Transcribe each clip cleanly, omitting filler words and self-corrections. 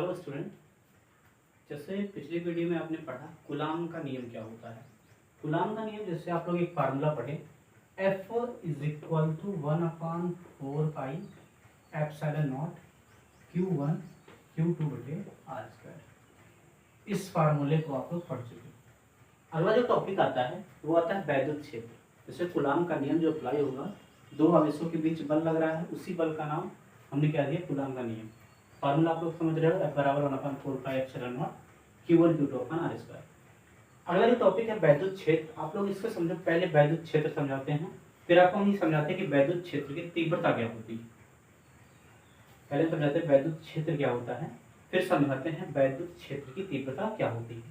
Hello student, जैसे पिछली video में आपने पढ़ा कूलाम का नियम क्या होता है। कूलाम का नियम जैसे आप लोग एक फार्मूला पढ़े F is equal to 1/4πε0 Q1 Q2 बटे R स्क्वायर। इस फार्मूले को आप लोग पढ़ चुके। अगला जो टॉपिक आता है वो आता है वैद्युत क्षेत्र। जैसे कूलाम का नियम जो अप्लाई होगा, दो आवेशों के बीच बल लग रहा है, उसी बल का नाम हमने क्या दिया, कूलाम का नियम। फार्मूला आप लोग समझ रहे हो, F बराबर 1/4πε0 Q1 Q2 अपन R स्क्वायर। अगला जो टॉपिक है वैद्युत क्षेत्र, आप लोग इसको समझो। पहले वैद्युत क्षेत्र समझाते हैं, फिर आपको हम ये समझाते हैं कि वैद्युत क्षेत्र की तीव्रता क्या होती है। पहले समझाते हैं वैद्युत क्षेत्र क्या होता है, फिर समझाते हैं वैद्युत क्षेत्र की तीव्रता क्या होती है।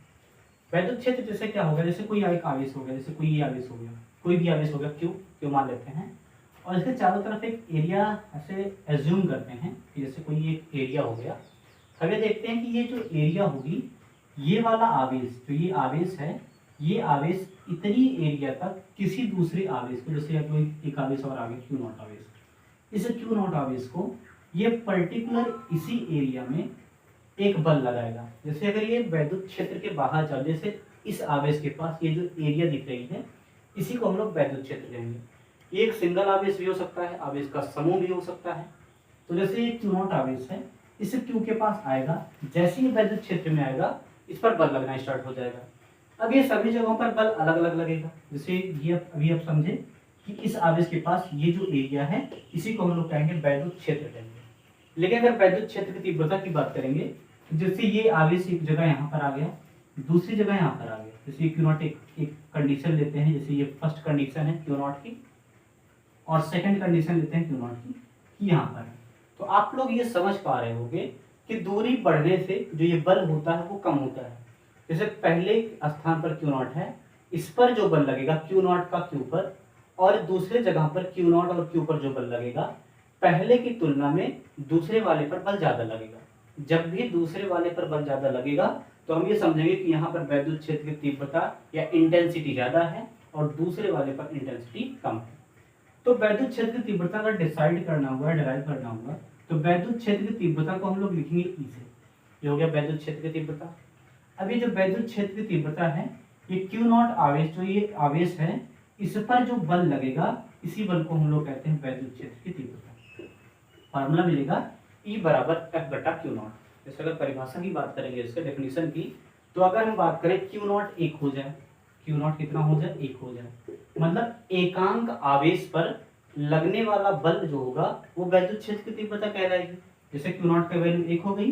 वैद्युत क्षेत्र जैसे क्या होगा, जैसे कोई एक आवेश हो गया, जैसे कोई ये आवेश हो गया, कोई भी आवेश हो गया, क्यू मान लेते हैं, और इसके चारों तरफ एक एरिया ऐसे एज्यूम करते हैं कि जैसे कोई एक एरिया हो गया। हमें देखते हैं कि ये जो एरिया होगी, ये वाला आवेश जो ये आवेश है, ये आवेश इतनी एरिया तक किसी दूसरे आवेश को, जैसे अब एक आवेश और आगे क्यू नॉट आवेश, इस क्यू नॉट आवेश को ये पर्टिकुलर इसी एरिया में एक बल लगाएगा। जैसे अगर ये वैद्युत क्षेत्र के बाहर चल, जैसे इस आवेश के पास ये जो एरिया दिख रही है, इसी को हम लोग वैद्युत क्षेत्र कहेंगे। ये एक सिंगल आवेश भी हो सकता है, आवेश का समूह भी हो सकता है। तो जैसे ये क्यू नॉट आवेश है, इस क्यू के पास आएगा, जैसे ही वैद्युत क्षेत्र में आएगा इस पर बल लगना स्टार्ट हो जाएगा। अब ये सभी जगहों पर बल अलग अलग लगेगा। जैसे ये अभी आप समझे कि इस आवेश के पास ये जो एरिया है, इसी को हम लोग कहेंगे वैद्युत क्षेत्र कहेंगे। लेकिन अगर वैद्युत क्षेत्र की तीव्रता की बात करेंगे, तो जैसे ये आवेश एक जगह यहाँ पर आ गया, दूसरी जगह यहाँ पर आ गया। जैसे क्यू नॉट एक कंडीशन लेते हैं, जैसे ये फर्स्ट कंडीशन है क्यू नॉट की, और सेकंड कंडीशन लेते हैं क्यू नॉट की यहाँ पर है। तो आप लोग ये समझ पा रहे होंगे कि दूरी बढ़ने से जो ये बल होता है वो कम होता है। जैसे पहले स्थान पर क्यू नॉट है, इस पर जो बल लगेगा क्यू नॉट का क्यू पर, और दूसरे जगह पर क्यू नॉट और क्यू पर जो बल लगेगा, पहले की तुलना में दूसरे वाले पर बल ज्यादा लगेगा। जब भी दूसरे वाले पर बल ज्यादा लगेगा तो हम ये समझेंगे कि यहाँ पर वैद्युत क्षेत्र की तीव्रता या इंटेंसिटी ज्यादा है और दूसरे वाले पर इंटेंसिटी कम है। तो वैद्युत क्षेत्र की तीव्रता अगर डिसाइड करना हुआ, डिराइव करना हुआ, तो वैद्युत क्षेत्र की तीव्रता को हम लोग लिखेंगे ई से। ये हो गया वैद्युत क्षेत्र की तीव्रता। अब ये जो वैद्युत क्षेत्र की तीव्रता है, ये क्यू नॉट आवेश, जो ये आवेश है, इस पर जो बल लगेगा, इसी बल को हम लोग कहते हैं वैद्युत क्षेत्र की तीव्रता। फार्मूला मिलेगा ई बराबर एफ बटा क्यू नॉट। जैसे अगर परिभाषा की बात करेंगे, इसके डेफिनेशन की, तो अगर हम बात करें क्यू नॉट 1 हो जाए, क्यू नॉट कितना हो जाए, 1 हो जाए, मतलब एकांक आवेश पर लगने वाला बल जो होगा वो वैद्युत क्षेत्र की तीव्रता कहलाएगी। जैसे क्यू नॉट का वैल्यू 1 हो गई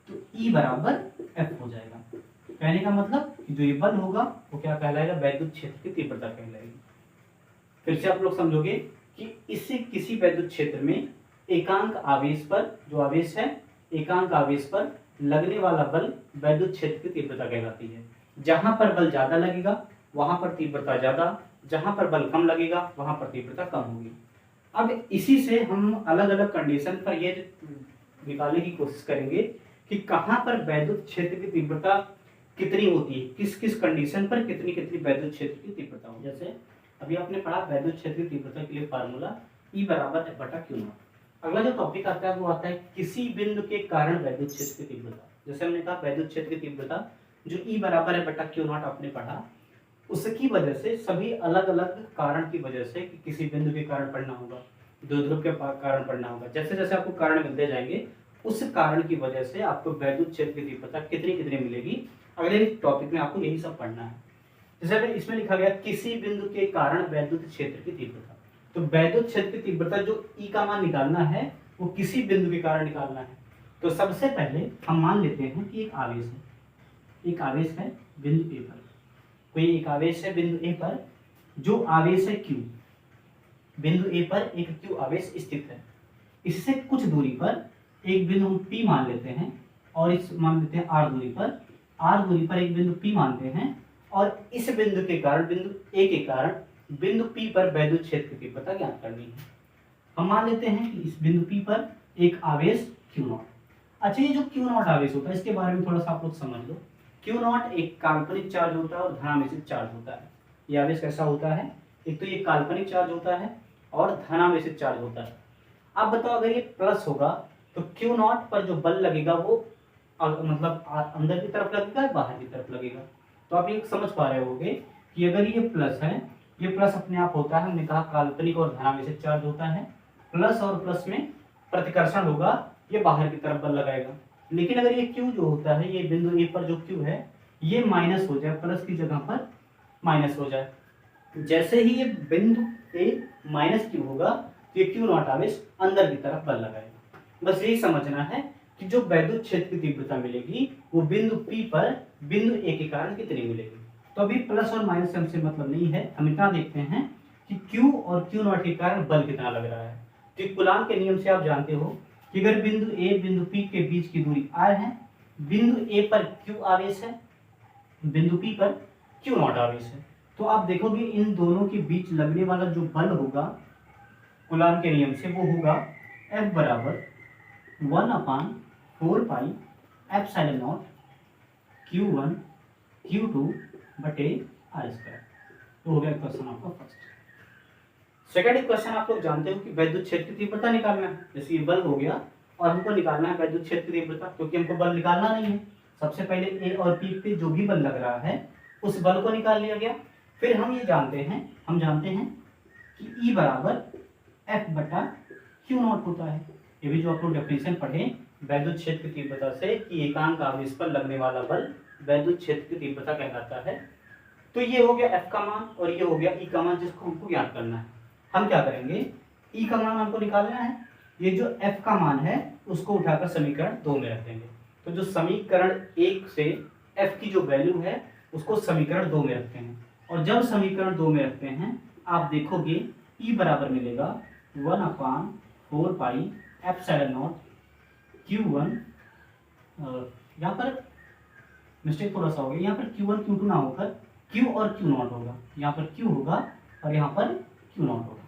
तो ई बराबर एफ हो जाएगा। कहने का मतलब कि जो ये बल होगा वो क्या कहलाएगा, वैद्युत क्षेत्र की तीव्रता कहलाएगी। फिर से आप लोग समझोगे कि इससे किसी वैद्युत क्षेत्र में एकांक आवेश पर, जो आवेश है एकांक आवेश पर लगने वाला बल वैद्युत क्षेत्र की तीव्रता कहलाती है। जहां पर बल ज्यादा लगेगा वहां पर तीव्रता ज्यादा, जहां पर बल कम लगेगा वहां पर तीव्रता कम होगी। अब इसी से हम अलग अलग कंडीशन पर ये निकालने की कोशिश करेंगे कि कहां पर वैद्युत क्षेत्र की तीव्रता कितनी होती है, किस किस कंडीशन पर कितनी कितनी वैद्युत क्षेत्र की तीव्रता हो। जैसे अभी आपने पढ़ा वैद्युत क्षेत्र की तीव्रता के लिए फार्मूला ई बराबर एफ बटा क्यू नॉट। अगला जो टॉपिक आता है वो आता है किसी बिंदु के कारण वैद्युत क्षेत्र की तीव्रता। जैसे हमने कहा वैद्युत क्षेत्र की तीव्रता जो ई बराबर है बटा क्यू नॉट आपने पढ़ा, उसकी वजह से सभी अलग अलग कारण की वजह से कि किसी बिंदु के कारण पढ़ना होगा, द्विध्रुव के कारण पढ़ना होगा। जैसे जैसे आपको कारण मिलते जाएंगे उस कारण की वजह से आपको वैद्युत क्षेत्र की तीव्रता कितनी कितनी मिलेगी, अगले टॉपिक में आपको यही सब पढ़ना है। जैसे अगर इसमें लिखा गया किसी बिंदु के कारण वैद्युत क्षेत्र की तीव्रता, तो वैद्युत क्षेत्र की तीव्रता जो ई का मान निकालना है वो किसी बिंदु के कारण निकालना है। तो सबसे पहले हम मान लेते हैं कि एक आवेश है, एक आवेश है बिंदु ए पर, कोई एक आवेश है बिंदु ए पर, जो आवेश है क्यू, बिंदु ए पर एक क्यू आवेश स्थित है। इससे कुछ दूरी पर एक बिंदु हम पी मान लेते हैं, और इस मान लेते हैं आर दूरी पर, आर दूरी पर एक बिंदु पी मानते हैं, और इस बिंदु के कारण, बिंदु ए के कारण बिंदु पी पर वैद्युत क्षेत्र की तीव्रता ज्ञात करनी है। हम मान लेते हैं कि इस बिंदु पी पर एक आवेश क्यू नॉट। अच्छा, ये जो क्यू नॉट आवेश होता है इसके बारे में थोड़ा सा आप लोग समझ लो। क्यू नॉट एक काल्पनिक चार्ज होता है और धनावेशित चार्ज होता है। ये आवेश कैसा होता है, एक तो ये काल्पनिक चार्ज होता है और धनावेशित चार्ज होता है। अब बताओ अगर ये प्लस होगा तो क्यू नॉट पर जो बल लगेगा वो मतलब अंदर की तरफ लगेगा या बाहर की तरफ लगेगा। तो आप ये समझ पा रहे होंगे कि अगर ये प्लस है, ये प्लस अपने आप होता है, हमने कहा काल्पनिक और धनावेशित चार्ज होता है, प्लस और प्लस में प्रतिकर्षण होगा, ये बाहर की तरफ बल लगाएगा। लेकिन अगर ये क्यू जो होता है, ये बिंदु ए पर जो क्यू है ये माइनस हो जाए, प्लस की जगह पर माइनस हो जाए, जैसे ही ये बिंदु ए माइनस क्यू होगा तो ये क्यू नॉट आवेश अंदर की तरफ बल लगाएगा। बस यही समझना है कि जो वैद्युत क्षेत्र की तीव्रता मिलेगी वो बिंदु P पर बिंदु A के कारण कितनी मिलेगी। तो अभी प्लस और माइनस से हमसे मतलब नहीं है, हम इतना देखते हैं कि Q और Q नॉट के कारण बल कितना लग रहा है। तो कूलाम के नियम से आप जानते हो कि अगर बिंदु A बिंदु P के बीच की दूरी r है, बिंदु A पर Q आवेश है, बिंदु P पर Q नॉट आवेश है, तो आप देखोगे इन दोनों के बीच लगने वाला जो बल होगा कूलाम के नियम से वो होगा F बराबर 1/4 pi epsilon not Q1 Q2 बटे r स्क्वायर। तो हो गया क्वेश्चन आपका फर्स्ट। सेकंड क्वेश्चन आप लोग जानते हो कि वैद्युत क्षेत्र की तीव्रता निकालना है। जैसे ये बल हो गया और हमको निकालना है वैद्युत क्षेत्र की तीव्रता, क्योंकि हमको बल निकालना नहीं है। सबसे पहले A और P पे जो भी बल लग रहा है उस बल को निकाल लिया गया। फिर हम ये जानते हैं कि E बराबर F बटा Q नॉट होता है। ये भी जो आप लोग डेफिनेशन पढ़े वैद्युत क्षेत्र की तीव्रता से कि एकांक आवेश पर लगने वाला बल वैद्युत क्षेत्र की तीव्रता कहलाता है। तो ये हो गया F का मान और ये हो गया E का मान, जिसको हमको ज्ञात करना है। हम क्या करेंगे, E का मान हमको निकालना है, ये जो F का मान है उसको उठाकर समीकरण 2 में रख देंगे। तो जो समीकरण 1 से F की जो वैल्यू है उसको समीकरण 2 में रखते हैं, और जब समीकरण 2 में रखते हैं आप देखोगे E बराबर मिलेगा 1/4 पाई एप्सिलॉन नॉट Q1, यहाँ पर मिस्टेक थोड़ा सा हो गया, यहाँ पर Q1 Q2 ना होकर Q और Q नॉट होगा, यहाँ पर Q होगा और यहाँ पर Q नॉट होगा।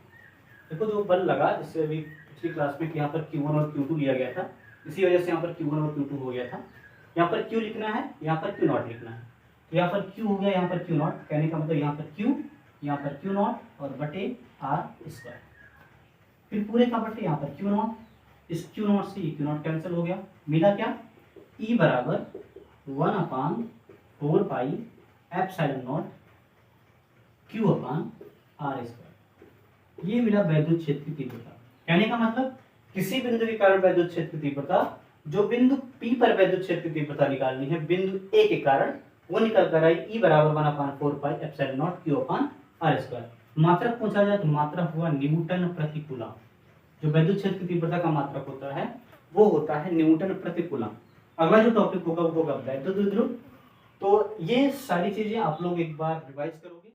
देखो जो बल लगा, जिससे अभी पिछली क्लास में यहाँ पर Q1 और Q2 लिया गया था, इसी वजह से यहाँ पर Q1 और Q2 हो गया था। यहाँ पर Q लिखना है, यहाँ पर Q नॉट लिखना है। तो यहाँ पर Q हो गया, यहाँ पर Q नॉट, कहने का मतलब यहाँ पर Q, यहाँ पर Q नॉट और बटे r स्क्वायर, फिर पूरे का बटे यहाँ पर Q नॉट, इस Q नॉट से ये Q नॉट कैंसिल हो गया, मिला क्या E बराबर 1/4 pi epsilon not Q/r square. ये मिला वैद्युत क्षेत्र की तीव्रता। कहने का मतलब किसी बिंदु के कारण वैद्युत क्षेत्र की तीव्रता, जो बिंदु P पर वैद्युत क्षेत्र की तीव्रता निकालनी है बिंदु A के कारण, वो निकल कर आई E बराबर 1/4 pi epsilon not Q/r square. मात्रक पूछा जाए तो मात्रक हुआ न्यूटन प्रति कूलम। जो वैद्युत क्षेत्र की तीव्रता का मात्रक होता है वो होता है न्यूटन प्रति कूलम। अगला जो टॉपिक होगा वो होगा वैद्युत विद्युत। तो ये सारी चीजें आप लोग एक बार रिवाइज करोगे।